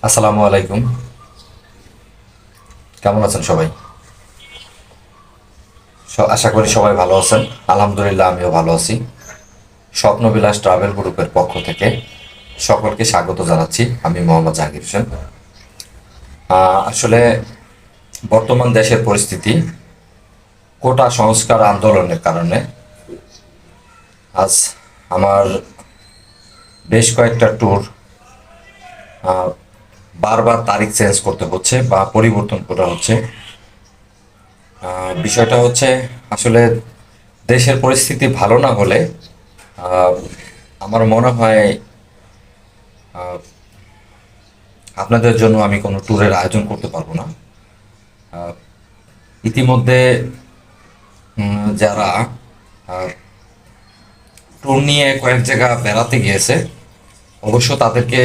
আসসালামু আলাইকুম। কেমন আছেন সবাই? আশা করি সবাই ভালো আছেন। আলহামদুলিল্লাহ, আমিও ভালো আছি। স্বপ্নবিলাস ট্রাভেল গ্রুপের পক্ষ থেকে সকলকে স্বাগত জানাচ্ছি। আমি মোহাম্মদ জাহাঙ্গীর হোসেন। আসলে বর্তমান দেশের পরিস্থিতি, কোটা সংস্কার আন্দোলনের কারণে আজ আমার বেশ কয়েকটা ট্যুর বারবার তারিখ চেঞ্জ করতে হচ্ছে বা পরিবর্তন করা হচ্ছে। বিষয়টা হচ্ছে, আসলে দেশের পরিস্থিতি ভালো না হলে আহ, আমার মনে হয় আপনাদের জন্য আমি কোনো ট্যুরের আয়োজন করতে পারবো না। ইতিমধ্যে যারা ট্যুর নিয়ে কয়েক জায়গা বেড়াতে গিয়েছে, অবশ্য তাদেরকে